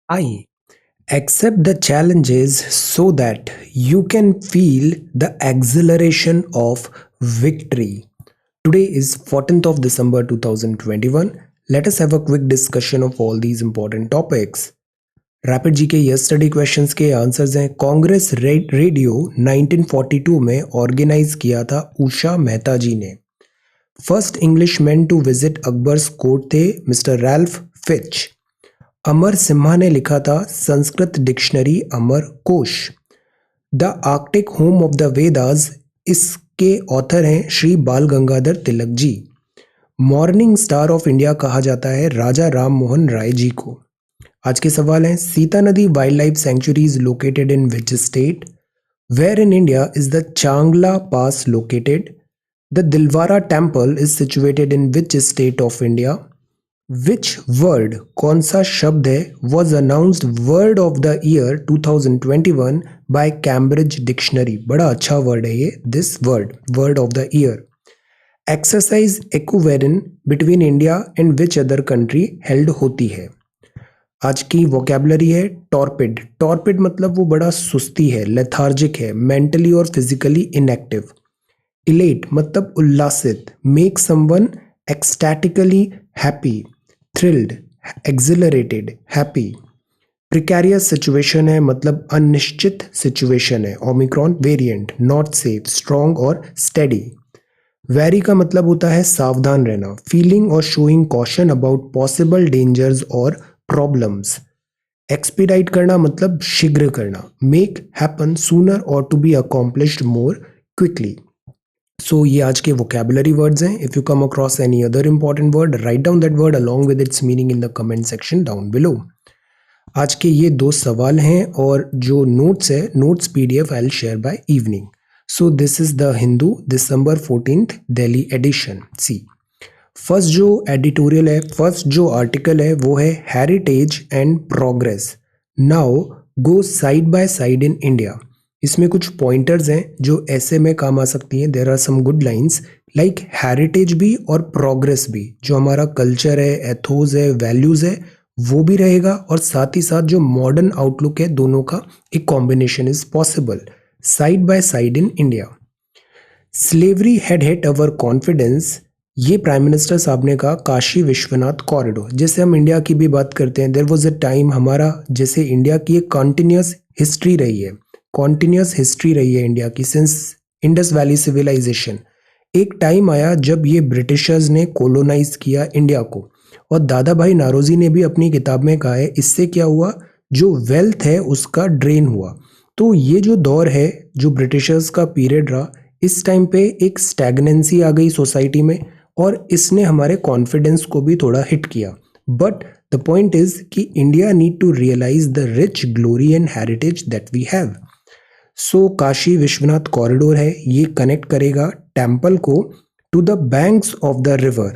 I accept the challenges so that you can feel the exhilaration of victory. Today is 14th of December 2021. Let us have a quick discussion of all these important topics. Rapid जी के yesterday questions के answers हैं। Congress radio 1942 में organise किया था उषा मेहता जी ने। First Englishman to visit Akbar's court थे Mr Ralph Fitch. Amar Simha ने लिखा था Sanskrit dictionary Amar Kosh. The Arctic home of the Vedas, इसके ऑथर हैं Shri Bal Gangadhar Tilak ji. Morning star of India कहा जाता है राजा राम मोहन राय जी को। आज के सवाल हैं, Sitanadi wildlife sanctuary is located in which state? Where in India is the Changla pass located? The Dilwara temple is situated in which state of India? Which word, कौन सा शब्द है, was announced word of the year 2021 by Cambridge dictionary? बड़ा अच्छा word है ये, this word of the year. Exercise equivalent between India and which other country held होती है? आज की वोकेबलरी है टॉर्पिड। टॉर्पिड मतलब वो बड़ा सुस्ती है, लेथार्जिक है, मेंटली और फिजिकली इनएक्टिव। इलेट मतलब उल्लासित, make someone ecstatically happy, thrilled, accelerated, happy. Precarious situation है मतलब अनिश्चित सिचुएशन है, omicron variant, not safe, strong और स्टेडी। वेरी का मतलब होता है सावधान रहना, फीलिंग और showing caution about possible dangers और प्रॉब्लम्स। एक्सपीडाइट करना मतलब शीघ्र करना, मेक हैपन सूनर और to be accomplished more quickly. So ये आज के वोकेबुलरी वर्ड्स हैं। If you come across any other important word, write down that word along with its meaning in the comment section down below. आज के ये दो सवाल हैं और जो नोट्स है, notes PDF I will share by evening. So this is the Hindu December 14th Delhi edition. See first जो एडिटोरियल है, फर्स्ट जो आर्टिकल है वो है heritage and progress now go side by side in India. इसमें कुछ पॉइंटर्स हैं जो ऐसे में काम आ सकती हैं। There are some good lines like heritage भी और प्रोग्रेस भी, जो हमारा कल्चर है, एथोस है, वैल्यूज है, वो भी रहेगा और साथ ही साथ जो मॉडर्न आउटलुक है, दोनों का एक combination is possible side by side in India. Slavery had hit our confidence, ये प्राइम मिनिस्टर साहब ने कहा काशी विश्वनाथ कॉरिडोर। जैसे हम इंडिया की भी बात करते हैं, देयर वाज अ टाइम, हमारा जैसे इंडिया की एक कॉन्टिन्यूस हिस्ट्री रही है, कॉन्टिन्यूस हिस्ट्री रही है इंडिया की सिंस इंडस वैली सिविलाइजेशन। एक टाइम आया जब ये ब्रिटिशर्स ने कोलोनाइज किया इंडिया को, और दादा भाई नारोजी ने भी अपनी किताब में कहा है इससे क्या हुआ, जो वेल्थ है उसका ड्रेन हुआ। तो ये जो दौर है, जो ब्रिटिशर्स का पीरियड रहा, इस टाइम पे एक स्टैग्नेंसी आ गई सोसाइटी में और इसने हमारे कॉन्फिडेंस को भी थोड़ा हिट किया। बट द पॉइंट इज कि India need to realise the rich glory and heritage that we have. So Kashi Vishwanath corridor है, ये कनेक्ट करेगा टेम्पल को to the banks of the river,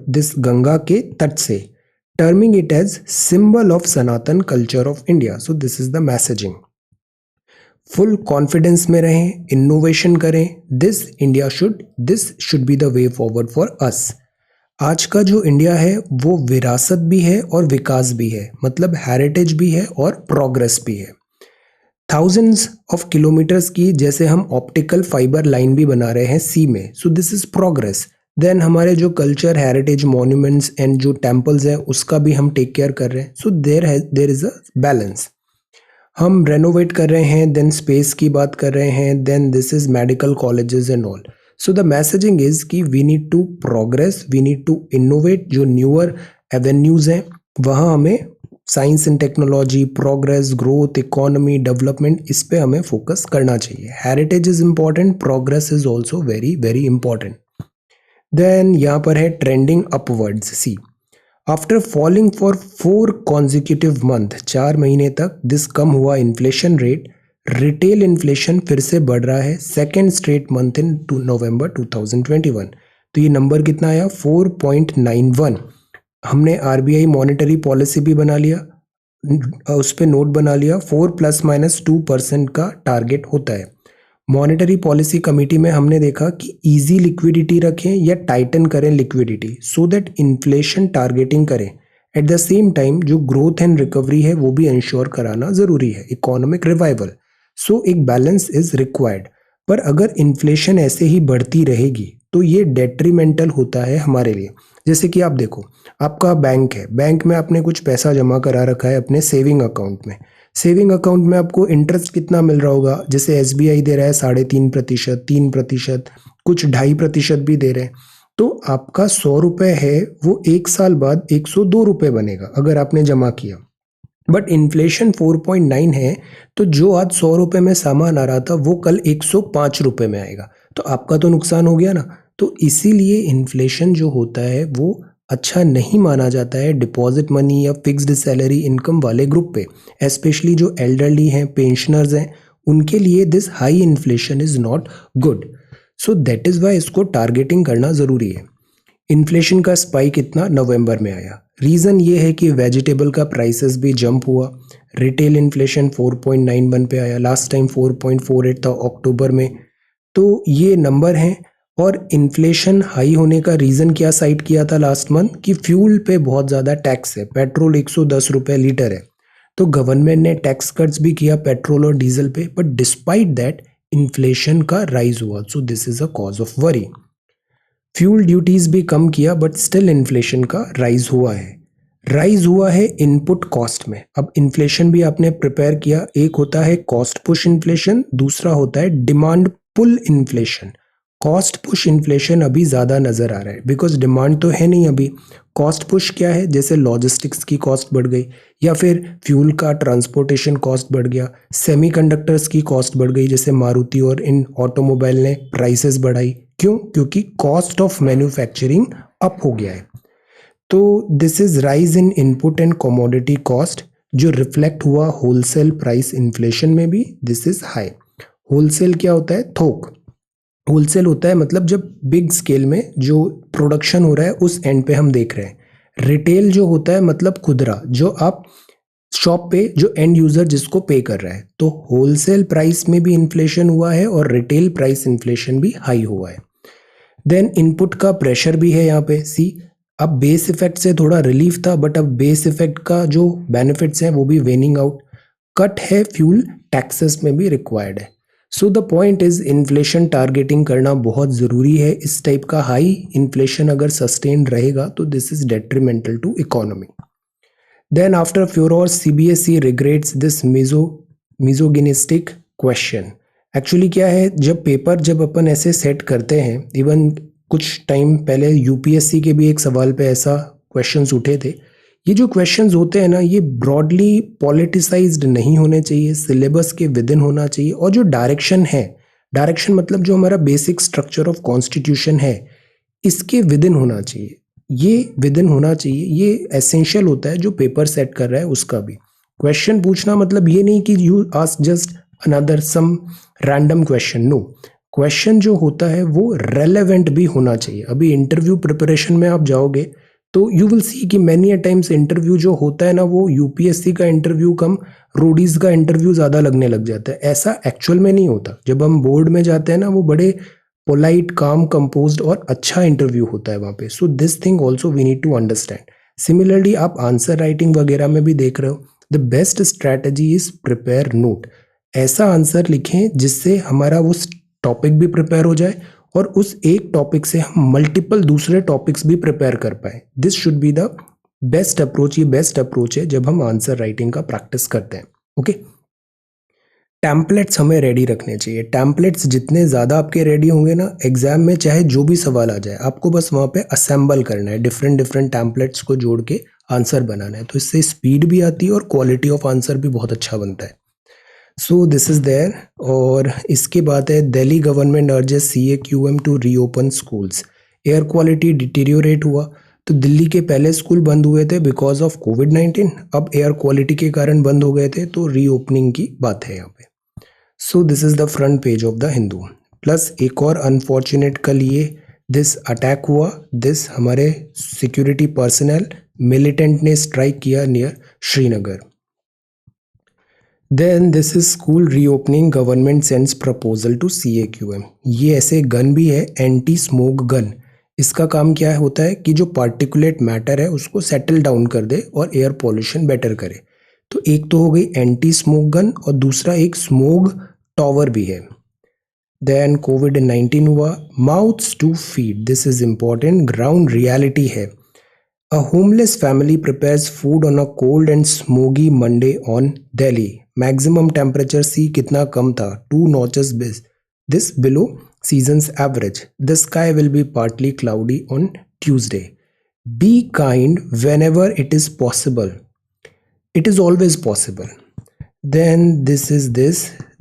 this Ganga के तट से, terming it as symbol of Sanatan culture of India. So this is the messaging. Full confidence में रहें, innovation करें, this should be the way forward for अस। आज का जो इंडिया है वो विरासत भी है और विकास भी है, मतलब हेरिटेज भी है और प्रोग्रेस भी है। थाउजेंड्स ऑफ किलोमीटर्स की जैसे हम ऑप्टिकल फाइबर लाइन भी बना रहे हैं सी में, so this is progress. Then हमारे जो कल्चर, हेरिटेज, मॉन्यूमेंट्स एंड जो टेम्पल्स हैं उसका भी हम टेक केयर कर रहे हैं। So there is a balance. हम रेनोवेट कर रहे हैं, देन स्पेस की बात कर रहे हैं, then this is medical colleges and all. So the messaging is कि we need to progress, we need to innovate. जो न्यूअर एवेन्यूज हैं वहाँ हमें science and technology, progress, growth, economy, development, इस पे हमें फोकस करना चाहिए। Heritage is important, progress is also very very important. Then यहाँ पर है trending upwards. See after falling for 4 consecutive month, 4 महीने तक दिस कम हुआ इन्फ्लेशन रेट, रिटेल इन्फ्लेशन फिर से बढ़ रहा है सेकेंड स्ट्रेट मंथ इन नवंबर 2021। तो ये नंबर कितना आया 4.91। हमने आरबीआई मॉनेटरी पॉलिसी भी बना लिया, उस पर नोट बना लिया, 4 ± 2% का टारगेट होता है। मॉनेटरी पॉलिसी कमेटी में हमने देखा कि इजी लिक्विडिटी रखें या टाइटन करें liquidity, so that inflation targeting करें। एट द सेम टाइम जो ग्रोथ एंड रिकवरी है वो भी इंश्योर कराना ज़रूरी है, इकोनॉमिक रिवाइवल। सो एक बैलेंस इज रिक्वायर्ड। पर अगर इन्फ्लेशन ऐसे ही बढ़ती रहेगी तो ये डेट्रीमेंटल होता है हमारे लिए। जैसे कि आप देखो, आपका बैंक है, बैंक में आपने कुछ पैसा जमा करा रखा है अपने सेविंग अकाउंट में। सेविंग अकाउंट में आपको इंटरेस्ट कितना मिल रहा होगा? जैसे एसबीआई दे रहा है 3.5%, 3%, कुछ 2.5% भी दे रहे हैं। तो आपका 100 रुपये है वो 1 साल बाद 102 रुपये बनेगा अगर आपने जमा किया। बट इन्फ्लेशन 4.9 है, तो जो आज 100 रुपये में सामान आ रहा था वो कल 105 रुपये में आएगा, तो आपका तो नुकसान हो गया ना। तो इसीलिए इन्फ्लेशन जो होता है वो अच्छा नहीं माना जाता है डिपॉजिट मनी या फिक्स्ड सैलरी इनकम वाले ग्रुप पे। स्पेशली जो एल्डरली हैं, पेंशनर्स हैं, उनके लिए this high inflation is not good. So that is why इसको टारगेटिंग करना ज़रूरी है। इन्फ्लेशन का स्पाइक इतना नवंबर में आया। रीज़न ये है कि वेजिटेबल का प्राइसेस भी जंप हुआ। रिटेल इन्फ्लेशन 4.91 पे आया, लास्ट टाइम 4.48 था अक्टूबर में। तो ये नंबर हैं। और इन्फ्लेशन हाई होने का रीज़न क्या साइट किया था लास्ट मंथ? कि फ्यूल पे बहुत ज़्यादा टैक्स है, पेट्रोल 110 रुपये लीटर है। तो गवर्नमेंट ने टैक्स कट्स भी किया पेट्रोल और डीजल पे, बट डिस्पाइट दैट इन्फ्लेशन का राइज हुआ। सो this is a cause of worry. Fuel duties भी कम किया बट स्टिल इन्फ्लेशन का राइज हुआ है। राइज हुआ है इनपुट कॉस्ट में। अब इन्फ्लेशन भी आपने प्रिपेयर किया, एक होता है कॉस्ट पुश इन्फ्लेशन, दूसरा होता है demand pull inflation. Cost push inflation अभी ज़्यादा नज़र आ रहा है बिकॉज डिमांड तो है नहीं अभी। कॉस्ट पुश क्या है? जैसे लॉजिस्टिक्स की कॉस्ट बढ़ गई, या फिर फ्यूल का ट्रांसपोर्टेशन कॉस्ट बढ़ गया, सेमीकंडक्टर्स की कॉस्ट बढ़ गई, जैसे मारुति और इन ऑटोमोबाइल ने प्राइसेस बढ़ाई। क्यों? क्योंकि कॉस्ट ऑफ मैन्युफैक्चरिंग अप हो गया है। तो this is rise in input and commodity cost, जो रिफ्लेक्ट हुआ होलसेल प्राइस इन्फ्लेशन में भी। This is high. होलसेल क्या होता है? थोक। होलसेल होता है मतलब जब बिग स्केल में जो प्रोडक्शन हो रहा है उस एंड पे हम देख रहे हैं। रिटेल जो होता है मतलब खुदरा, जो आप शॉप पे जो एंड यूजर जिसको पे कर रहा है। तो होलसेल प्राइस में भी इन्फ्लेशन हुआ है और रिटेल प्राइस इन्फ्लेशन भी हाई हुआ है। देन इनपुट का प्रेशर भी है यहाँ पे। सी, अब बेस इफेक्ट से थोड़ा रिलीफ था, बट अब बेस इफेक्ट का जो बेनिफिट्स हैं वो भी वेनिंग आउट। कट है फ्यूल टैक्सेस में भी रिक्वायर्ड है। So the point is inflation targeting करना बहुत ज़रूरी है। इस टाइप का हाई इन्फ्लेशन अगर सस्टेन रहेगा तो this is detrimental to economy. Then after furore CBSE regrets this misogynistic question. Actually क्या है, जब अपन ऐसे सेट करते हैं, इवन कुछ टाइम पहले यूपीएससी के भी एक सवाल पे ऐसा क्वेश्चंस उठे थे। ये जो क्वेश्चंस होते हैं ना, ये ब्रॉडली पॉलिटिसाइज्ड नहीं होने चाहिए, सिलेबस के विद इन होना चाहिए। और जो डायरेक्शन है, डायरेक्शन मतलब जो हमारा बेसिक स्ट्रक्चर ऑफ कॉन्स्टिट्यूशन है, इसके विद इन होना चाहिए। ये विद इन होना चाहिए, ये एसेंशियल होता है जो पेपर सेट कर रहा है उसका भी। क्वेश्चन पूछना मतलब ये नहीं कि you ask just another some random question. No, question जो होता है वो रेलेवेंट भी होना चाहिए। अभी इंटरव्यू प्रिपरेशन में आप जाओगे तो यू विल सी कि मैनी अ टाइम्स इंटरव्यू जो होता है ना, वो यूपीएससी का इंटरव्यू कम रोडीज का इंटरव्यू ज़्यादा लगने लग जाता है। ऐसा एक्चुअल में नहीं होता। जब हम बोर्ड में जाते हैं ना, वो बड़े पोलाइट, काम, कंपोज्ड और अच्छा इंटरव्यू होता है वहाँ पे। So this thing also we need to understand. Similarly आप आंसर राइटिंग वगैरह में भी देख रहे हो, the best strategy is prepare note. ऐसा आंसर लिखें जिससे हमारा वो टॉपिक भी प्रिपेयर हो जाए और उस एक टॉपिक से हम मल्टीपल दूसरे टॉपिक्स भी प्रिपेयर कर पाए। This should be the best approach. ये बेस्ट अप्रोच है जब हम आंसर राइटिंग का प्रैक्टिस करते हैं। ओके, टैम्पलेट्स हमें रेडी रखने चाहिए। टैम्पलेट्स जितने ज़्यादा आपके रेडी होंगे ना, एग्जाम में चाहे जो भी सवाल आ जाए, आपको बस वहाँ पे असेंबल करना है, डिफरेंट डिफरेंट टैम्पलेट्स को जोड़ के आंसर बनाना है। तो इससे स्पीड भी आती है और क्वालिटी ऑफ आंसर भी बहुत अच्छा बनता है। So this is there. और इसके बाद है Delhi government urges CAQM to reopen schools. Air quality deteriorate हुआ, तो दिल्ली के पहले स्कूल बंद हुए थे बिकॉज ऑफ कोविड-19, अब एयर क्वालिटी के कारण बंद हो गए थे, तो रीओपनिंग की बात है यहाँ पे। So this is the front page of the Hindu. Plus एक और अनफॉर्चुनेट कल ये दिस अटैक हुआ, दिस हमारे सिक्योरिटी पर्सनल मिलिटेंट ने स्ट्राइक किया near Srinagar. Then this is school reopening, government sends proposal to CAQM। ये ऐसे गन भी है, एंटी स्मोक गन। इसका काम क्या होता है कि जो पार्टिकुलेट मैटर है उसको सेटल डाउन कर दे और एयर पॉल्यूशन बेटर करे। तो एक तो हो गई एंटी स्मोक गन और दूसरा एक स्मोक टॉवर भी है। देन कोविड-19 हुआ, mouths to feed, this is important, ground reality है। A homeless family prepares food on a cold and smoky Monday on Delhi. Maximum temperature see कितना कम था, 2 notches this below season's average. The sky will be partly cloudy on Tuesday. Be kind whenever it is possible. It is always possible. Then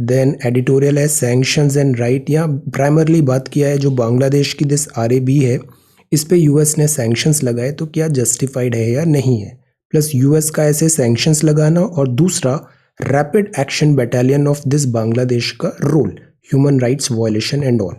then editorial है sanctions and right। यहाँ primarily बात किया है जो बांग्लादेश की this RAB है, इस पे यूएस ने सैंक्शंस लगाए तो क्या जस्टिफाइड है या नहीं है। प्लस यूएस का ऐसे सैंक्शंस लगाना और दूसरा rapid action battalion of this Bangladesh का रोल, human rights violation and all.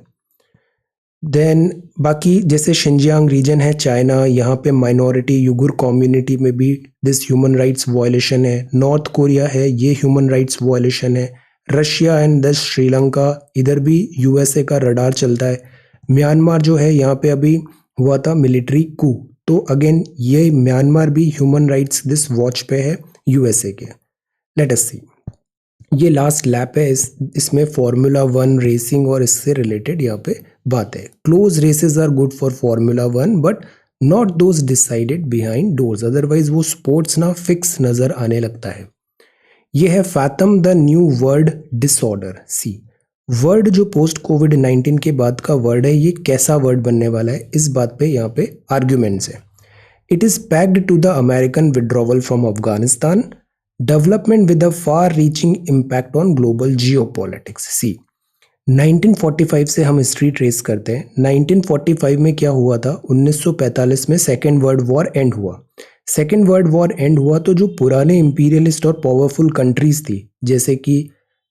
Then बाकी जैसे शिनजियांग रीजन है चाइना, यहाँ पे माइनॉरिटी युगुर कम्युनिटी में भी दिस ह्यूमन राइट्स वायलेशन है। नॉर्थ कोरिया है, ये ह्यूमन राइट्स वायलेशन है। रशिया एंड दिस श्रीलंका, इधर भी यूएसए का रडार चलता है। म्यांमार जो है यहाँ पे अभी हुआ था मिलिट्री कू, तो अगेन ये म्यांमार भी ह्यूमन राइट्स दिस वॉच पे है यूएसए के। लेट अस सी, ये लास्ट लैप है, इसमें फार्मूला 1 रेसिंग और इससे रिलेटेड यहाँ पे बात है। Close races are good for formula 1 but not those decided behind doors, otherwise वो स्पोर्ट्स ना फिक्स नजर आने लगता है। ये है fathom the new word disorder. See, word जो पोस्ट कोविड-19 के बाद का वर्ड है, ये कैसा वर्ड बनने वाला है, इस बात पे यहाँ पे आर्ग्यूमेंट्स है। It is pegged to the American withdrawal from Afghanistan, development with a far reaching impact on global geopolitics. See, 1945 से हम हिस्ट्री ट्रेस करते हैं। 1945 में क्या हुआ था, 1945 में सेकेंड वर्ल्ड वॉर एंड हुआ। सेकेंड वर्ल्ड वॉर एंड हुआ तो जो पुराने इंपीरियलिस्ट और पावरफुल कंट्रीज थी,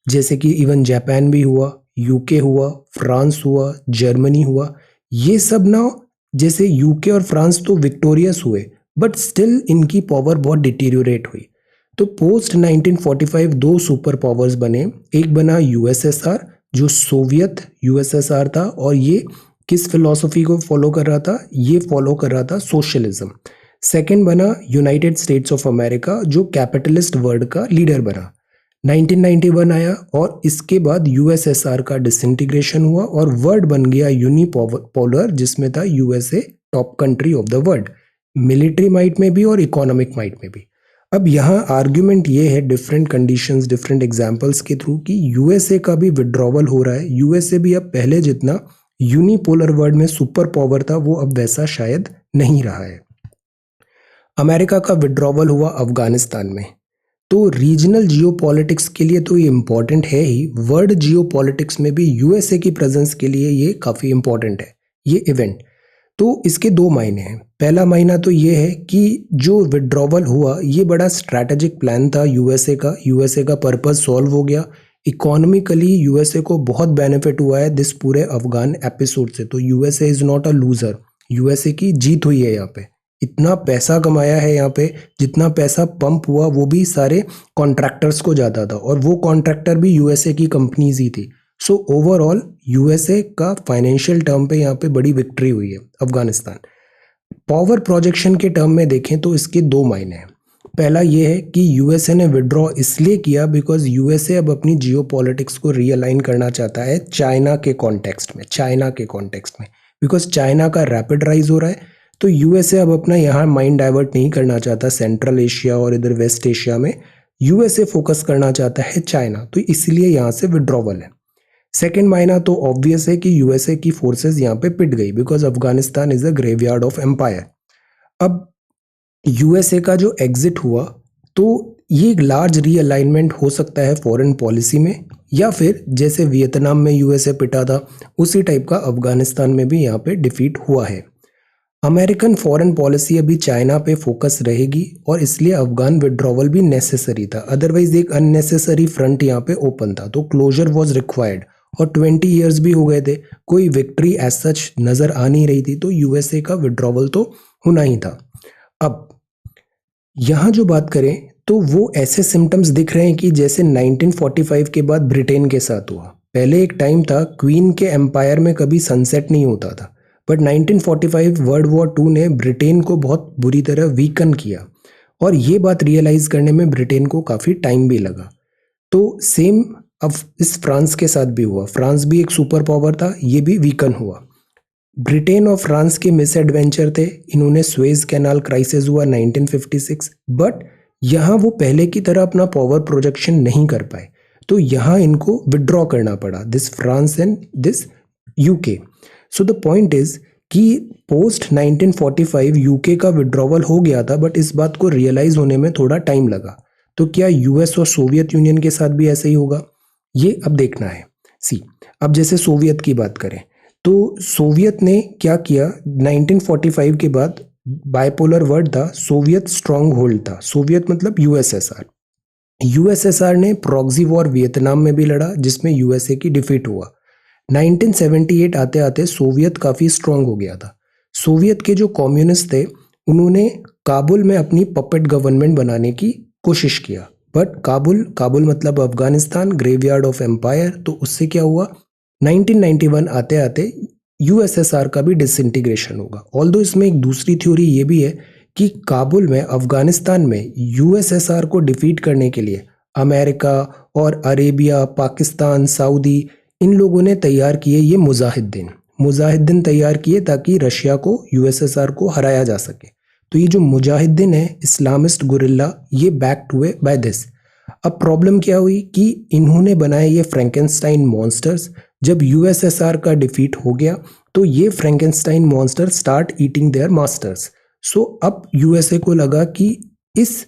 जैसे कि इवन जापान भी हुआ, यूके हुआ, फ्रांस हुआ, जर्मनी हुआ, ये सब ना, जैसे यूके और फ्रांस तो विक्टोरियस हुए बट स्टिल इनकी पावर बहुत डिटीरियोरेट हुई। तो पोस्ट 1945 दो सुपर पावर्स बने, एक बना यूएसएसआर जो सोवियत यूएसएसआर था, और ये किस फिलॉसफी को फॉलो कर रहा था, ये फॉलो कर रहा था सोशलिज्म। सेकेंड बना यूनाइटेड स्टेट्स ऑफ अमेरिका जो कैपिटलिस्ट वर्ल्ड का लीडर बना। 1991 आया और इसके बाद यूएसएसआर का डिसइंटीग्रेशन हुआ और वर्ल्ड बन गया यूनिपोलर, जिसमें था USA top country of the world, military might में भी और इकोनॉमिक माइट में भी। अब यहाँ आर्ग्यूमेंट ये है डिफरेंट कंडीशंस डिफरेंट एग्जांपल्स के थ्रू कि यूएसए का भी विड्रॉवल हो रहा है। यूएसए भी अब पहले जितना यूनिपोलर वर्ल्ड में सुपर पावर था वो अब वैसा शायद नहीं रहा है। अमेरिका का विड्रॉवल हुआ अफगानिस्तान में, तो रीजनल जियोपॉलिटिक्स के लिए तो ये इम्पॉर्टेंट है ही, वर्ल्ड जियोपॉलिटिक्स में भी यूएसए की प्रेजेंस के लिए ये काफ़ी इम्पॉर्टेंट है ये इवेंट। तो इसके दो मायने हैं। पहला मायना तो ये है कि जो विड्रॉवल हुआ ये बड़ा स्ट्रैटेजिक प्लान था यूएसए का, यूएसए का पर्पस सॉल्व हो गया। इकोनॉमिकली यूएसए को बहुत बेनिफिट हुआ है दिस पूरे अफगान एपिसोड से, तो USA is not a loser, USA की जीत हुई है यहाँ पे। इतना पैसा कमाया है यहाँ पे, जितना पैसा पंप हुआ वो भी सारे कॉन्ट्रैक्टर्स को जाता था और वो कॉन्ट्रैक्टर भी यूएसए की कंपनीज ही थी। सो ओवरऑल यूएसए का फाइनेंशियल टर्म पे यहाँ पे बड़ी विक्ट्री हुई है अफगानिस्तान। पावर प्रोजेक्शन के टर्म में देखें तो इसके दो मायने हैं। पहला ये है कि यूएसए ने विड्रॉ इसलिए किया बिकॉज यूएसए अब अपनी जियोपॉलिटिक्स को रीअलाइन करना चाहता है चाइना के कॉन्टेक्स्ट में, बिकॉज चाइना का रैपिड राइज हो रहा है। तो यूएसए अब अपना यहाँ माइंड डाइवर्ट नहीं करना चाहता सेंट्रल एशिया और इधर वेस्ट एशिया में, यूएसए फोकस करना चाहता है चाइना, तो इसलिए यहाँ से विड्रॉवल है। सेकेंड मायना तो ऑब्वियस है कि यूएसए की फोर्सेस यहाँ पे पिट गई because Afghanistan is a graveyard of empire. अब यूएसए का जो एग्जिट हुआ तो ये एक लार्ज रीअलाइनमेंट हो सकता है फॉरेन पॉलिसी में, या फिर जैसे वियतनाम में यूएसए पिटा था उसी टाइप का अफगानिस्तान में भी यहाँ पे डिफीट हुआ है। अमेरिकन फॉरेन पॉलिसी अभी चाइना पे फोकस रहेगी और इसलिए अफगान विड्रॉवल भी नेसेसरी था, अदरवाइज एक अननेसेसरी फ्रंट यहाँ पे ओपन था, तो क्लोजर वाज रिक्वायर्ड। और 20 इयर्स भी हो गए थे, कोई विक्ट्री एज सच नजर आ नहीं रही थी, तो यूएसए का विड्रॉवल तो होना ही था। अब यहाँ जो बात करें तो वो ऐसे सिम्टम्स दिख रहे हैं कि जैसे 1945 के बाद ब्रिटेन के साथ हुआ। पहले एक टाइम था क्वीन के एम्पायर में कभी सनसेट नहीं होता था, बट 1945 वर्ल्ड वॉर टू ने ब्रिटेन को बहुत बुरी तरह वीकन किया और ये बात रियलाइज करने में ब्रिटेन को काफ़ी टाइम भी लगा। तो सेम अब इस फ्रांस के साथ भी हुआ। फ्रांस भी एक सुपर पावर था, ये भी वीकन हुआ। ब्रिटेन और फ्रांस के मिस एडवेंचर थे, इन्होंने स्वेज कैनाल क्राइसिस हुआ 1956, बट यहाँ वो पहले की तरह अपना पावर प्रोजेक्शन नहीं कर पाए, तो यहाँ इनको विड्रॉ करना पड़ा, this France and this UK. So the point is कि पोस्ट 1945 यूके का विड्रॉवल हो गया था, बट इस बात को रियलाइज होने में थोड़ा टाइम लगा। तो क्या यूएस और सोवियत यूनियन के साथ भी ऐसा ही होगा, ये अब देखना है। सी, अब जैसे सोवियत की बात करें तो सोवियत ने क्या किया 1945 के बाद, बाइपोलर वर्ड था, सोवियत स्ट्रॉन्ग होल्ड था। सोवियत मतलब यूएसएसआर। यूएसएसआर ने प्रॉक्सी वॉर वियतनाम में भी लड़ा जिसमें यूएसए की डिफीट हुआ। 1978 आते आते सोवियत काफ़ी स्ट्रांग हो गया था। सोवियत के जो कम्युनिस्ट थे उन्होंने काबुल में अपनी पपेट गवर्नमेंट बनाने की कोशिश किया, बट काबुल मतलब अफगानिस्तान, ग्रेवयार्ड ऑफ एम्पायर, तो उससे क्या हुआ 1991 आते आते यूएसएसआर का भी डिसइंटीग्रेशन होगा। ऑल्दो इसमें एक दूसरी थ्योरी ये भी है कि काबुल में, अफगानिस्तान में यूएसएसआर को डिफीट करने के लिए अमेरिका और अरेबिया, पाकिस्तान, सऊदी, इन लोगों ने तैयार किए ये मुजाहिदीन तैयार किए ताकि रशिया को, यूएसएसआर को हराया जा सके। तो ये जो मुजाहिदीन है, इस्लामिस्ट गुरिल्ला, ये बैक्ड हुए बाय दिस। अब प्रॉब्लम क्या हुई कि इन्होंने बनाए ये फ्रैंकेनस्टाइन मॉन्स्टर्स। जब यूएसएसआर का डिफीट हो गया तो ये Frankenstein monster start eating their masters. So अब यूएसए को लगा कि इस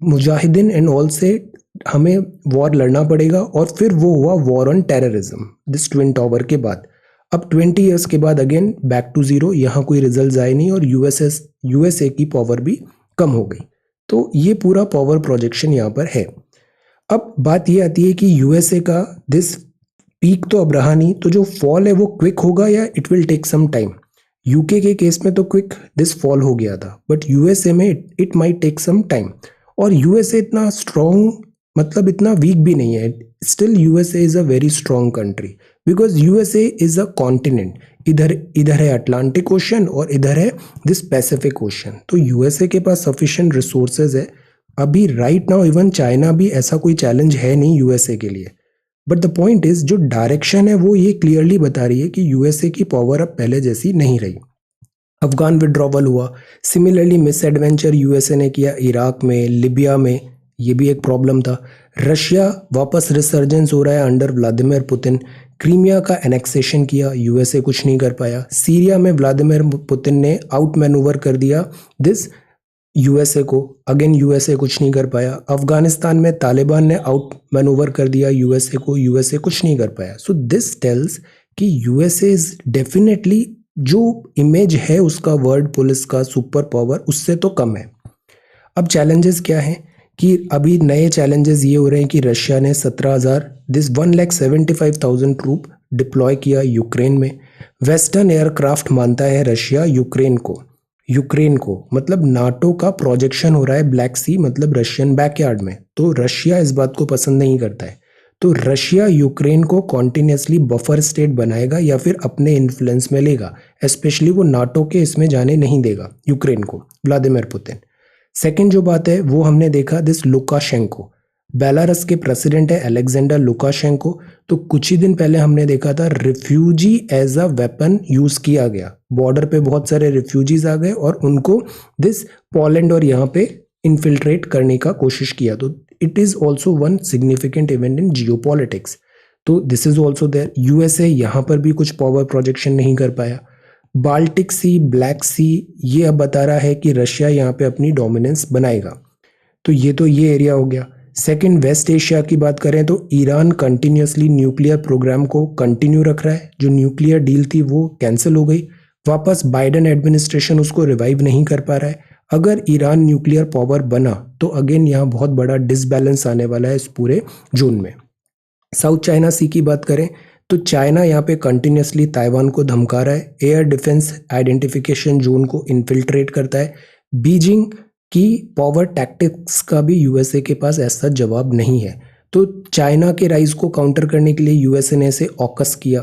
मुजाहिदीन एंड ऑल से हमें वॉर लड़ना पड़ेगा, और फिर वो हुआ war on terrorism this twin tower के बाद। अब 20 ईयर्स के बाद अगेन बैक टू जीरो, यहाँ कोई रिजल्ट आए नहीं और यूएसए की पावर भी कम हो गई। तो ये पूरा पावर प्रोजेक्शन यहाँ पर है। अब बात ये आती है कि यूएसए का दिस पीक तो अब रहा नहीं, तो जो फॉल है वो क्विक होगा या it will take some time. UK के केस में तो क्विक दिस फॉल हो गया था, बट यूएसए में it might take some time. और यूएसए इतना स्ट्रॉन्ग, मतलब इतना वीक भी नहीं है। Still USA is a very strong country because USA is a continent. इधर है अटलांटिक ओशन और इधर है दिस पैसिफिक ओशन, तो यूएसए के पास सफिशिएंट रिसोर्सेज है। अभी राइट नाउ इवन चाइना भी ऐसा कोई चैलेंज है नहीं यूएसए के लिए। बट द पॉइंट इज जो डायरेक्शन है वो ये क्लियरली बता रही है कि यूएसए की पावर अब पहले जैसी नहीं रही। अफगान विड्रॉवल हुआ, सिमिलरली मिस एडवेंचर यूएसए ने किया इराक में, लिबिया में, ये भी एक प्रॉब्लम था। रशिया वापस रिसर्जेंस हो रहा है अंडर व्लादिमीर पुतिन। क्रीमिया का एनेक्सेशन किया, यूएसए कुछ नहीं कर पाया। सीरिया में व्लादिमीर पुतिन ने आउट मैनूवर कर दिया दिस यूएसए को, अगेन यूएसए कुछ नहीं कर पाया। अफगानिस्तान में तालिबान ने आउट मैनूवर कर दिया यूएसए को, यूएसए कुछ नहीं कर पाया। सो दिस टेल्स कि यूएसए इज डेफिनेटली, जो इमेज है उसका वर्ल्ड पुलिस का सुपर पावर, उससे तो कम है। अब चैलेंजेस क्या हैं कि अभी नए चैलेंजेस ये हो रहे हैं कि रशिया ने 1,75,000 ट्रूप डिप्लॉय किया यूक्रेन में। वेस्टर्न एयरक्राफ्ट मानता है रशिया यूक्रेन को मतलब नाटो का प्रोजेक्शन हो रहा है ब्लैक सी, मतलब रशियन बैकयार्ड में, तो रशिया इस बात को पसंद नहीं करता है। तो रशिया यूक्रेन को कॉन्टिन्यूसली बफर स्टेट बनाएगा या फिर अपने इन्फ्लुएंस में लेगा, स्पेशली वो नाटो के इसमें जाने नहीं देगा यूक्रेन को, व्लादिमीर पुतिन। सेकेंड जो बात है वो हमने देखा दिस लुकाशेंको, बेलारस के प्रेसिडेंट है अलेक्जेंडर लुकाशेंको। तो कुछ ही दिन पहले हमने देखा था refugee as a weapon use किया गया, बॉर्डर पे बहुत सारे रिफ्यूजीज आ गए और उनको दिस पोलैंड और यहाँ पे इन्फिल्ट्रेट करने का कोशिश किया। तो it is also one significant event in geopolitics. तो this is also there. USA यहाँ पर भी कुछ पावर प्रोजेक्शन नहीं कर पाया। बाल्टिक सी, ब्लैक सी, ये अब बता रहा है कि रशिया यहाँ पे अपनी डोमिनेंस बनाएगा। तो ये एरिया हो गया। सेकंड, वेस्ट एशिया की बात करें तो ईरान कंटिन्यूसली न्यूक्लियर प्रोग्राम को कंटिन्यू रख रहा है। जो न्यूक्लियर डील थी वो कैंसिल हो गई, वापस बाइडेन एडमिनिस्ट्रेशन उसको रिवाइव नहीं कर पा रहा है। अगर ईरान न्यूक्लियर पावर बना तो अगेन यहाँ बहुत बड़ा डिसबैलेंस आने वाला है इस पूरे जोन में। साउथ चाइना सी की बात करें तो चाइना यहाँ पे कंटिन्यूसली ताइवान को धमका रहा है, एयर डिफेंस आइडेंटिफिकेशन जोन को इन्फिल्ट्रेट करता है। बीजिंग की पावर टैक्टिक्स का भी यूएसए के पास ऐसा जवाब नहीं है। तो चाइना के राइज को काउंटर करने के लिए यूएसए ने इसे ऑकस किया।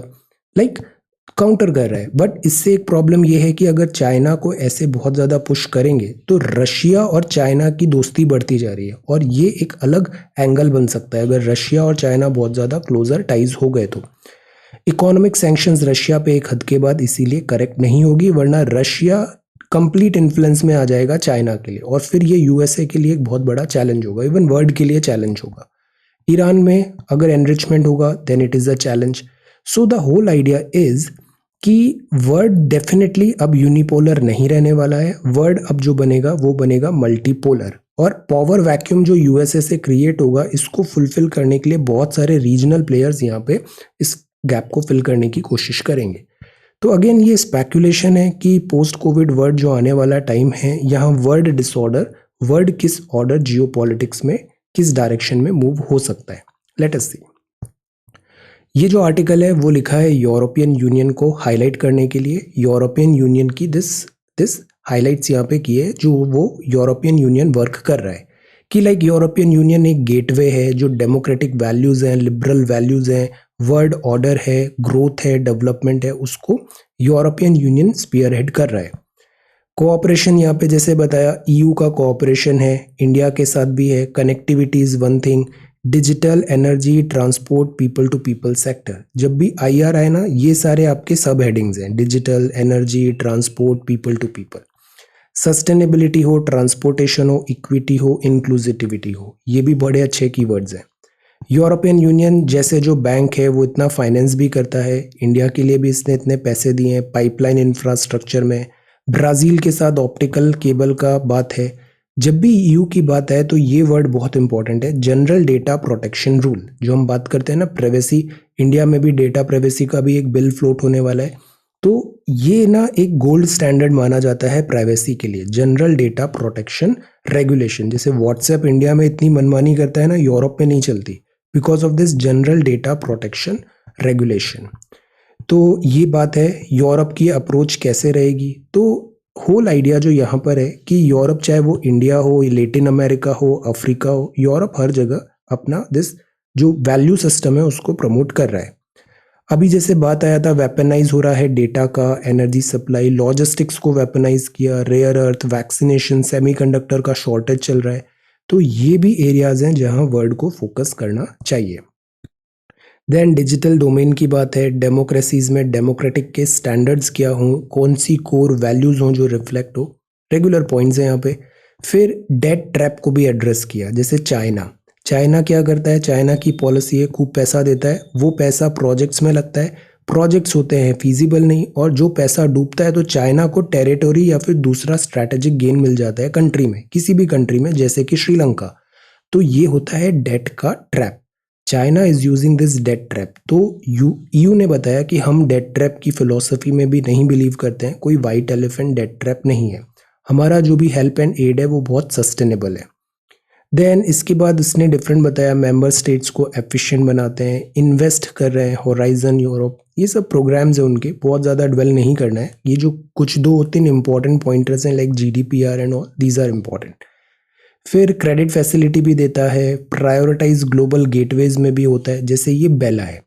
लाइक काउंटर कर रहा है। बट इससे एक प्रॉब्लम ये है कि अगर चाइना को ऐसे बहुत ज़्यादा पुश करेंगे तो रशिया और चाइना की दोस्ती बढ़ती जा रही है, और ये एक अलग एंगल बन सकता है अगर रशिया और चाइना बहुत ज़्यादा क्लोजर टाइज हो गए तो। इकोनॉमिक सैंक्शंस रशिया पे एक हद के बाद इसीलिए करेक्ट नहीं होगी, वरना रशिया कंप्लीट इन्फ्लुएंस में आ जाएगा चाइना के लिए, और फिर ये यूएसए के लिए एक बहुत बड़ा चैलेंज होगा, इवन वर्ल्ड के लिए चैलेंज होगा। ईरान में अगर एनरिचमेंट होगा then it is a challenge. So the whole idea is कि वर्ल्ड डेफिनेटली अब यूनिपोलर नहीं रहने वाला है। वर्ल्ड अब जो बनेगा वो बनेगा मल्टीपोलर, और पावर वैक्यूम जो यूएसए से क्रिएट होगा इसको फुलफिल करने के लिए बहुत सारे रीजनल प्लेयर्स यहाँ पे इस गैप को फिल करने की कोशिश करेंगे। तो अगेन ये स्पेकुलेशन है कि पोस्ट कोविड वर्ल्ड जो आने वाला टाइम है, यहाँ वर्ल्ड डिसऑर्डर, वर्ल्ड किस ऑर्डर जियोपॉलिटिक्स में किस डायरेक्शन में मूव हो सकता है। लेट अस सी। ये जो आर्टिकल है वो लिखा है यूरोपियन यूनियन को हाईलाइट करने के लिए। यूरोपियन यूनियन की दिस हाईलाइट्स यहाँ पे किए जो वो यूरोपियन यूनियन वर्क कर रहा है कि लाइक यूरोपियन यूनियन एक गेटवे है जो डेमोक्रेटिक वैल्यूज़ हैं, लिबरल वैल्यूज़ हैं, वर्ल्ड ऑर्डर है, ग्रोथ है, डेवलपमेंट है, उसको यूरोपियन यूनियन स्पीयरहेड कर रहा है। कोऑपरेशन यहाँ पे जैसे बताया ईयू का कोऑपरेशन है, इंडिया के साथ भी है। Connectivity is one thing, digital, energy, transport, people to people sector. जब भी आईआर आए ना, ये सारे आपके सब हेडिंग्स हैं, digital, energy, transport, people to people. Sustainability हो, ट्रांसपोर्टेशन हो, इक्विटी हो, इंक्लूसिविटी हो, ये भी बड़े अच्छे कीवर्ड्स हैं। यूरोपियन यूनियन जैसे जो बैंक है वो इतना फाइनेंस भी करता है, इंडिया के लिए भी इसने इतने पैसे दिए हैं पाइपलाइन इंफ्रास्ट्रक्चर में। ब्राज़ील के साथ ऑप्टिकल केबल का बात है। जब भी ईयू की बात है तो ये वर्ड बहुत इंपॉर्टेंट है, जनरल डेटा प्रोटेक्शन रूल। जो हम बात करते हैं ना प्राइवेसी, इंडिया में भी डेटा प्राइवेसी का भी एक बिल फ्लोट होने वाला है। तो ये ना एक गोल्ड स्टैंडर्ड माना जाता है प्राइवेसी के लिए, जनरल डेटा प्रोटेक्शन रेगुलेशन। जैसे व्हाट्सएप इंडिया में इतनी मनमानी करता है ना, यूरोप में नहीं चलती, because of this general data protection regulation. तो ये बात है यूरोप की अप्रोच कैसे रहेगी। तो होल आइडिया जो यहाँ पर है कि यूरोप, चाहे वो इंडिया हो, लेटिन अमेरिका हो, अफ्रीका हो, यूरोप हर जगह अपना दिस जो वैल्यू सिस्टम है उसको प्रमोट कर रहा है। अभी जैसे बात आया था वेपनाइज हो रहा है डेटा का, एनर्जी सप्लाई, लॉजिस्टिक्स को वेपनाइज किया, रेयर अर्थ, वैक्सीनेशन, सेमीकंडक्टर का शॉर्टेज चल रहा है। तो ये भी एरियाज हैं जहां वर्ल्ड को फोकस करना चाहिए। देन डिजिटल डोमेन की बात है, डेमोक्रेसीज में डेमोक्रेटिक के स्टैंडर्ड्स क्या हों, कौन सी कोर वैल्यूज हों जो रिफ्लेक्ट हो, रेगुलर पॉइंट्स हैं यहाँ पे। फिर डेट ट्रैप को भी एड्रेस किया, जैसे चाइना क्या करता है, चाइना की पॉलिसी है खूब पैसा देता है, वो पैसा प्रोजेक्ट्स में लगता है, प्रोजेक्ट्स होते हैं फीजिबल नहीं, और जो पैसा डूबता है तो चाइना को टेरिटोरी या फिर दूसरा स्ट्रैटेजिक गेन मिल जाता है कंट्री में, किसी भी कंट्री में, जैसे कि श्रीलंका। तो ये होता है डेट का trap. China is using this debt trap. तो ईयू ने बताया कि हम डेट ट्रैप की फिलोसफी में भी नहीं बिलीव करते हैं, कोई वाइट एलिफेंट डेट ट्रैप नहीं है। हमारा जो भी हेल्प एंड एड है वो बहुत सस्टेनेबल है। देन इसके बाद इसने डिफरेंट बताया, मेंबर स्टेट्स को एफिशिएंट बनाते हैं, इन्वेस्ट कर रहे हैं, होराइजन यूरोप, ये सब प्रोग्राम्स हैं उनके, बहुत ज़्यादा डिवेल नहीं करना है। ये जो कुछ 2-3 इंपॉर्टेंट पॉइंटर्स हैं like GDPR and all, these are important. फिर क्रेडिट फैसिलिटी भी देता है, प्रायोरिटाइज ग्लोबल गेटवेज में भी होता है, जैसे ये बेला है,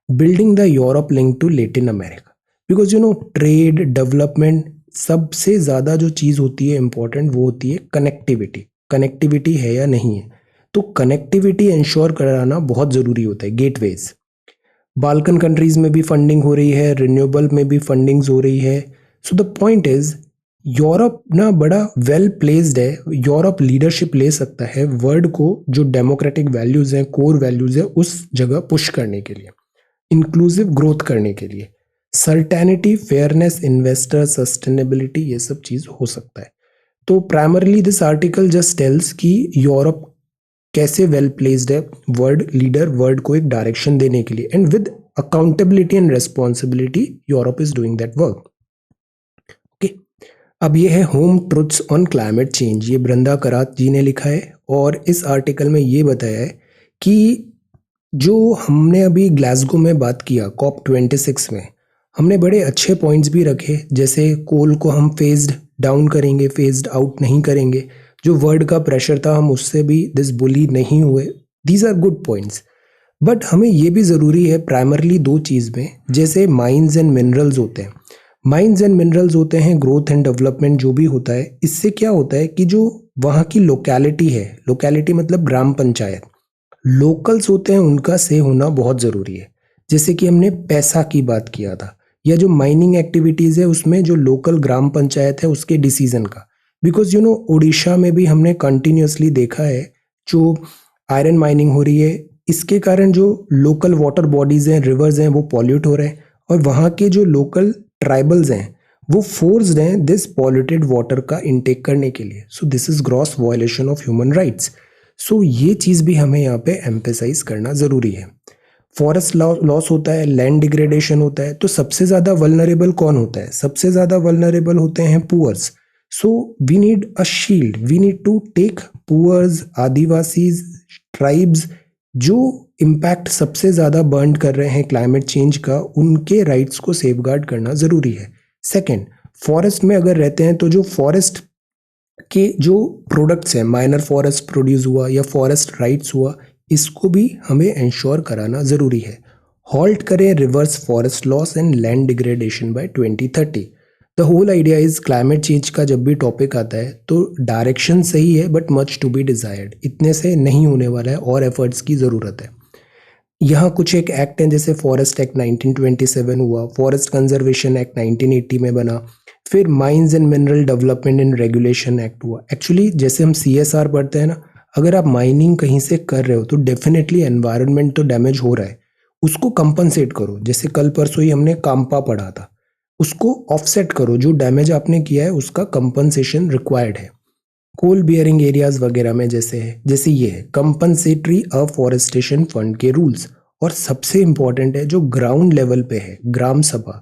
building the Europe link to Latin America. Because trade, development, सबसे ज़्यादा जो चीज़ होती है इंपॉर्टेंट वो होती है कनेक्टिविटी। कनेक्टिविटी है या नहीं है, तो कनेक्टिविटी इंश्योर कराना बहुत ज़रूरी होता है, गेटवेज। बाल्कन कंट्रीज में भी फंडिंग हो रही है, रिन्यूएबल में भी फंडिंग्स हो रही है। So the point is Europe ना बड़ा वेल प्लेस्ड है, यूरोप लीडरशिप ले सकता है वर्ल्ड को जो डेमोक्रेटिक वैल्यूज़ हैं, कोर वैल्यूज़ हैं, उस जगह पुश करने के लिए, इंक्लूसिव ग्रोथ करने के लिए, सर्टेनिटी, फेयरनेस, इन्वेस्टर, सस्टेनेबिलिटी, ये सब चीज़ हो सकता है। तो primarily this article just tells कि यूरोप कैसे वेल प्लेस्ड है वर्ल्ड लीडर, वर्ल्ड को एक डायरेक्शन देने के लिए, and with accountability and responsibility Europe is doing that work. Okay, अब ये है home truths on climate change, ये बृंदा करात जी ने लिखा है, और इस आर्टिकल में ये बताया है कि जो हमने अभी ग्लासगो में बात किया COP26 में, हमने बड़े अच्छे पॉइंट्स भी रखे, जैसे कोल को हम फेज्ड डाउन करेंगे, फेज्ड आउट नहीं करेंगे, जो वर्ल्ड का प्रेशर था हम उससे भी दिस बुली नहीं हुए, these are good points. But हमें ये भी ज़रूरी है प्राइमरली दो चीज़ में, जैसे माइंस एंड मिनरल्स होते हैं। माइंस एंड मिनरल्स होते हैं, ग्रोथ एंड डेवलपमेंट जो भी होता है, इससे क्या होता है कि जो वहाँ की लोकेलिटी है, लोकेलिटी मतलब ग्राम पंचायत, लोकल्स होते हैं, उनका से होना बहुत ज़रूरी है। जैसे कि हमने पैसा की बात किया था, या जो माइनिंग एक्टिविटीज़ है उसमें जो लोकल ग्राम पंचायत है उसके डिसीजन का, बिकॉज उड़ीसा में भी हमने कंटिन्यूसली देखा है जो आयरन माइनिंग हो रही है, इसके कारण जो लोकल वाटर बॉडीज़ हैं, रिवर्स हैं, वो पॉल्यूट हो रहे हैं, और वहाँ के जो लोकल ट्राइबल्स हैं वो फोर्स्ड हैं दिस पॉल्यूटेड वाटर का इनटेक करने के लिए। So this is gross violation of human rights. So ये चीज़ भी हमें यहाँ पे एम्फेसाइज करना ज़रूरी है। फॉरेस्ट लॉस होता है, लैंड डिग्रेडेशन होता है, तो सबसे ज़्यादा वल्नरेबल कौन होता है? सबसे ज़्यादा वल्नरेबल होते हैं poors. So we need a shield, we need to take poors, adivasis, tribes, जो इम्पैक्ट सबसे ज़्यादा बर्न कर रहे हैं क्लाइमेट चेंज का, उनके राइट्स को सेफगार्ड करना ज़रूरी है। सेकेंड, फॉरेस्ट में अगर रहते हैं तो जो फॉरेस्ट के जो प्रोडक्ट्स हैं, माइनर फॉरेस्ट प्रोड्यूस हुआ या फॉरेस्ट राइट्स हुआ, इसको भी हमें इंश्योर कराना ज़रूरी है। हॉल्ट करें reverse forest loss and land degradation by 2030। The whole idea is climate change का जब भी टॉपिक आता है तो डायरेक्शन सही है but much to be desired, इतने से नहीं होने वाला है और एफर्ट्स की ज़रूरत है। यहाँ कुछ एक एक्ट हैं, जैसे फॉरेस्ट एक्ट 1927 हुआ, फॉरेस्ट कंजर्वेशन एक्ट 1980 में बना, फिर mines and mineral development and regulation act हुआ। एक्चुअली जैसे हम CSR पढ़ते हैं ना, अगर आप माइनिंग कहीं से कर रहे हो तो डेफिनेटली एनवायरनमेंट तो डैमेज हो रहा है, उसको कंपनसेट करो। जैसे कल परसों ही हमने कांपा पढ़ा था, उसको ऑफसेट करो, जो डैमेज आपने किया है उसका कंपनसेशन रिक्वायर्ड है। कोल बियरिंग एरियाज वगैरह में जैसे है, जैसे ये है कंपनसेटरी अफॉरेस्टेशन फंड के रूल्स। और सबसे इंपॉर्टेंट है जो ग्राउंड लेवल पे है, ग्राम सभा,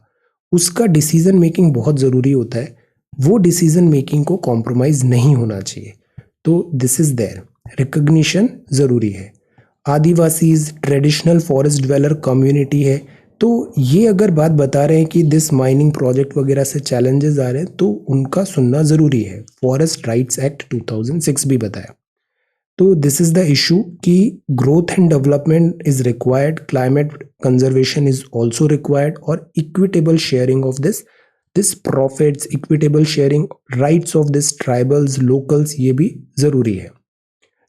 उसका डिसीजन मेकिंग बहुत ज़रूरी होता है, वो डिसीजन मेकिंग को कॉम्प्रोमाइज़ नहीं होना चाहिए। तो दिस इज़ देयर, रिकग्निशन ज़रूरी है। Adivasis, traditional forest dweller community है, तो ये अगर बात बता रहे हैं कि दिस माइनिंग प्रोजेक्ट वगैरह से चैलेंजेस आ रहे हैं तो उनका सुनना ज़रूरी है। फॉरेस्ट राइट्स एक्ट 2006 भी बताया। तो दिस इज़ द इशू कि growth and development is required, climate conservation is also required, और equitable sharing of this profits, equitable sharing rights of this tribals, locals, ये भी ज़रूरी है।